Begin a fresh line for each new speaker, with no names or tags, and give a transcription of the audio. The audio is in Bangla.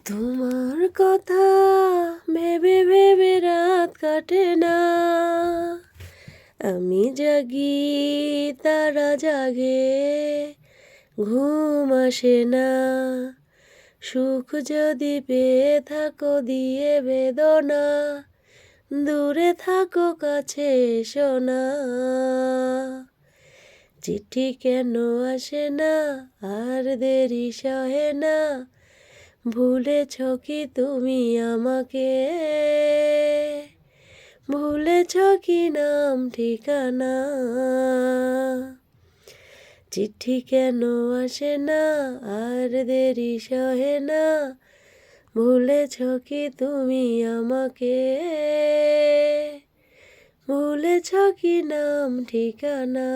তোমার কথা ভেবে ভেবে রাত কাটে না, আমি জাগি তারা জাগে, ঘুম আসে না। সুখ যদি পেয়ে থাকো দিয়ে বেদনা, দূরে থাকো কাছে এসো না। চিঠি কেন আসে না আর দেরি সহে না, ভুলেছ কি তুমি আমাকে? ভুলেছ কি নাম ঠিকানা? চিঠি কেন আসে না আর দেরি সহে না, ভুলেছ কি তুমি আমাকে? ভুলেছ কি নাম ঠিকানা?